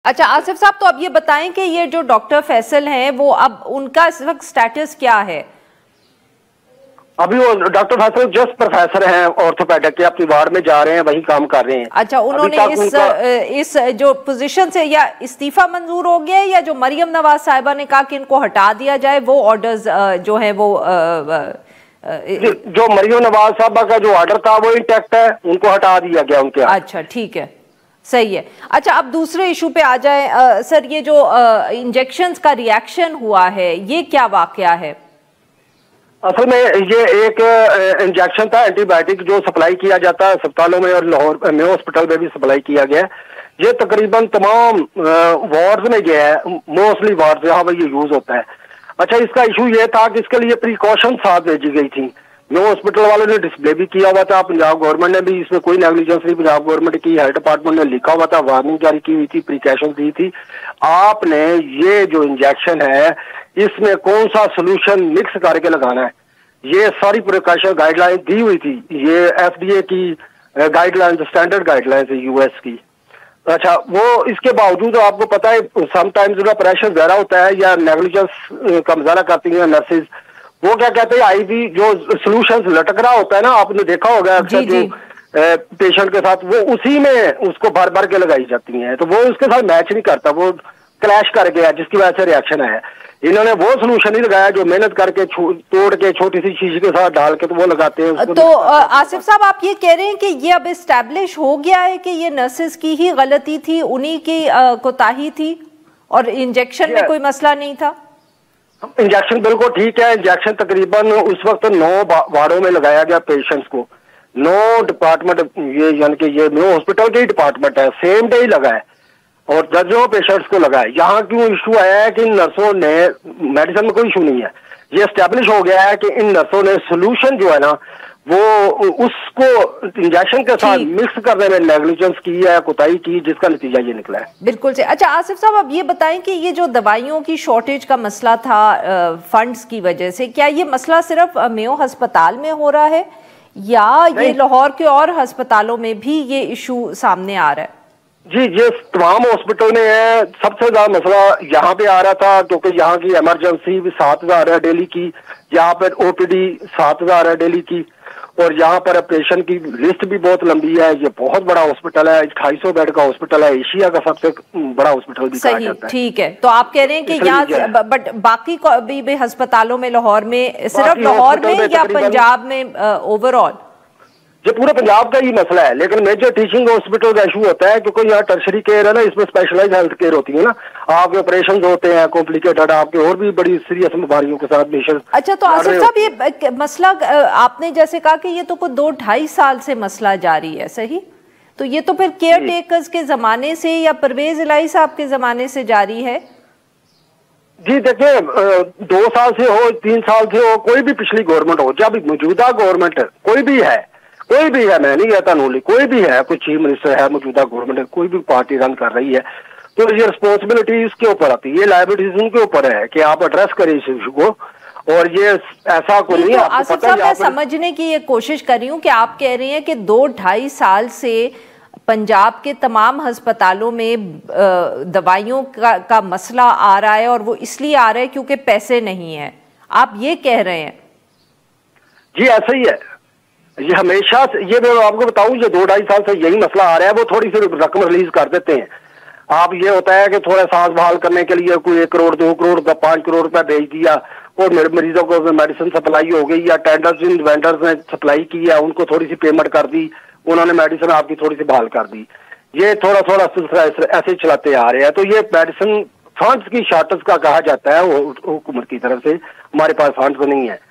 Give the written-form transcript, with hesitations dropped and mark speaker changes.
Speaker 1: اچھا آصف صاحب، تو اب یہ بتائیں کہ یہ جو ڈاکٹر فیصل ہیں وہ اب ان کا اس وقت سٹیٹس کیا ہے؟
Speaker 2: ابھی وہ ڈاکٹر فیصل جسٹ پروفیسر ہیں آرتھوپیڈک کے، اپنی وارڈ میں جا رہے ہیں، وہیں کام کر رہے ہیں۔
Speaker 1: اچھا، انہوں نے اس جو پوزیشن سے یا استعفیٰ منظور ہو گیا یا جو مریم نواز صاحبہ نے کہا کہ ان کو ہٹا دیا جائے وہ آرڈرز جو ہیں وہ
Speaker 2: جو مریم نواز صاحبہ کا جو آرڈر تھا وہ انٹیکٹ ہے، ان کو ہٹا دیا گیا ان کے۔
Speaker 1: اچھا ٹھیک ہے، صحیح ہے۔ اچھا اب دوسرے ایشو پہ آ جائیں سر، یہ جو انجیکشنز کا ری ایکشن ہوا ہے یہ کیا واقعہ ہے؟
Speaker 2: اصل میں یہ ایک انجیکشن تھا اینٹی بائیوٹک جو سپلائی کیا جاتا ہے اسپتالوں میں، اور لاہور میو ہاسپٹل میں بھی سپلائی کیا گیا ہے۔ یہ تقریباً تمام وارڈز میں گیا ہے، موسٹلی وارڈز جہاں پر یہ یوز ہوتا ہے۔ اچھا، اس کا ایشو یہ تھا کہ اس کے لیے پریکاشن ساتھ بھیجی گئی تھی۔ میو ہاسپٹل والوں نے ڈسپلے بھی کیا ہوا تھا، پنجاب گورنمنٹ نے بھی اس میں کوئی نیگلیجنس نہیں پنجاب گورنمنٹ کی، ہیلتھ ڈپارٹمنٹ نے لکھا ہوا تھا، وارننگ جاری کی ہوئی تھی، پریکاشن دی تھی۔ آپ نے یہ جو انجیکشن ہے اس میں کون سا سولوشن مکس کر کے لگانا ہے، یہ ساری پریکاشن گائیڈ لائن دی ہوئی تھی۔ یہ ایف ڈی اے کی guide line, standard guide line ہے یو ایس کی۔ اچھا، وہ اس کے باوجود آپ کو پتا ہے سم ٹائمز ان کا پریشر زیادہ ہوتا ہے یا نیگلیجنس کا مظاہرہ کرتی ہیں نرسز، وہ کیا کہتے ہیں آئی وی جو سولوشنز لٹک رہا ہوتا ہے نا، آپ نے دیکھا ہوگا اکثر جو پیشنٹ کے ساتھ، وہ اسی میں اس کو بھر بھر کے لگائی جاتی ہیں، تو وہ اس کے ساتھ میچ نہیں کرتا، وہ کلیش کر گیا جس کی وجہ سے ریئیکشن ہے۔ انہوں نے وہ سولوشن نہیں لگایا جو محنت کر کے توڑ کے چھوٹی سی شیشے کے ساتھ ڈال کے تو وہ لگاتے ہیں۔
Speaker 1: تو آصف صاحب آپ یہ کہہ رہے ہیں کہ یہ اب اسٹیبلش ہو گیا ہے کہ یہ نرسز کی ہی غلطی تھی، انہی کی کوتاہی تھی اور انجیکشن میں کوئی مسئلہ نہیں تھا؟
Speaker 2: انجیکشن بالکل ٹھیک ہے، انجیکشن تقریباً اس وقت 9 وارڈوں میں لگایا گیا پیشنٹس کو، 9 ڈپارٹمنٹ، یہ یعنی کہ یہ نیو ہاسپٹل کے ہی ڈپارٹمنٹ ہے، سیم ڈے ہی لگا ہے اور درجنوں پیشنٹس کو لگا ہے۔ یہاں کیوں ایشو آیا ہے کہ ان نرسوں نے، میڈیسن میں کوئی ایشو نہیں ہے، یہ اسٹیبلش ہو گیا ہے کہ ان نرسوں نے سولوشن جو ہے نا وہ اس کو انجیکشن کے ساتھ مکس کرنے میں نیگلیجنس کی ہے، کوتاہی کی، جس کا نتیجہ یہ نکلا ہے۔
Speaker 1: بالکل سے۔ اچھا آصف صاحب اب یہ بتائیں کہ یہ جو دوائیوں کی شارٹیج کا مسئلہ تھا فنڈز کی وجہ سے، کیا یہ مسئلہ صرف میو ہسپتال میں ہو رہا ہے یا یہ لاہور کے اور ہسپتالوں میں بھی یہ ایشو سامنے آ رہا ہے؟
Speaker 2: جی، یہ تمام ہاسپٹل میں ہے۔ سب سے زیادہ مسئلہ یہاں پہ آ رہا تھا کیونکہ یہاں کی ایمرجنسی بھی 7000 ہے ڈیلی کی، یہاں پر او پی ڈی 7000 ہے ڈیلی کی، اور یہاں پر آپریشن کی لسٹ بھی بہت لمبی ہے۔ یہ بہت بڑا ہاسپٹل ہے، 250 بیڈ کا ہاسپٹل ہے، ایشیا کا سب سے بڑا ہاسپٹل بھی کہا جاتا ہے۔
Speaker 1: ٹھیک ہے، تو آپ کہہ رہے ہیں کہ یہاں بٹ باقی بھی ہسپتالوں میں لاہور میں، صرف لاہور میں یا پنجاب میں اوور آل؟
Speaker 2: یہ پورے پنجاب کا ہی مسئلہ ہے، لیکن میجر ٹیچنگ ہاسپٹل کا ایشو ہوتا ہے کیونکہ یہاں ٹرشری کیئر ہے نا، اس میں اسپیشلائز ہیلتھ کیئر ہوتی ہے نا، آپ کے آپریشن ہوتے ہیں کمپلیکیٹڈ، آپ کے اور بھی بڑی سیریس بیماریوں کے ساتھ پیشنٹ۔
Speaker 1: اچھا، تو آصف صاحب یہ مسئلہ آپ نے جیسے کہا کہ یہ تو کوئی 2-2.5 سال سے مسئلہ جاری ہے، صحیح؟ تو یہ تو پھر کیئر ٹیکرز کے زمانے سے یا پرویز الہی صاحب کے زمانے سے جاری ہے؟
Speaker 2: جی دیکھیں، 2 سال سے ہو، 3 سال سے ہو، کوئی بھی پچھلی گورنمنٹ ہو، جب موجودہ گورنمنٹ کوئی بھی ہے، میں نہیں کہتا نولی، کوئی بھی ہے، کوئی چیف منسٹر ہے، موجودہ گورنمنٹ کوئی بھی پارٹی رن کر رہی ہے، تو یہ رسپانسبلٹی اس کے اوپر آتی ہے، یہ لائبلٹیز ان کے اوپر ہے کہ آپ ایڈریس کریں اس ایشو کو، اور یہ ایسا کوئی نہیں ہے۔
Speaker 1: آصف صاحب میں سمجھنے کی یہ کوشش کر رہی ہوں کہ آپ کہہ رہے ہیں کہ 2-2.5 سال سے پنجاب کے تمام ہسپتالوں میں دوائیوں کا مسئلہ آ رہا ہے، اور وہ اس لیے آ رہا ہے کیونکہ پیسے نہیں ہیں، آپ یہ کہہ رہے ہیں؟
Speaker 2: جی ایسا ہی ہے، یہ ہمیشہ یہ میں آپ کو بتاؤں، یہ 2-2.5 سال سے یہی مسئلہ آ رہا ہے۔ وہ تھوڑی سی رقم ریلیز کر دیتے ہیں، آپ یہ ہوتا ہے کہ تھوڑا سانس بحال کرنے کے لیے کوئی 1 کروڑ 2 کروڑ 5 کروڑ روپے بھیج دیا، اور مریضوں کو میڈیسن سپلائی ہو گئی، یا وینڈرز نے سپلائی کی ہے، ان کو تھوڑی سی پیمنٹ کر دی، انہوں نے میڈیسن آپ کی تھوڑی سی بحال کر دی، یہ تھوڑا سلسلہ ایسے چلاتے آ رہے ہیں۔ تو یہ میڈیسن فنڈز کی شارٹیج کا کہا جاتا ہے حکومت کی طرف سے، ہمارے پاس فنڈز نہیں ہے۔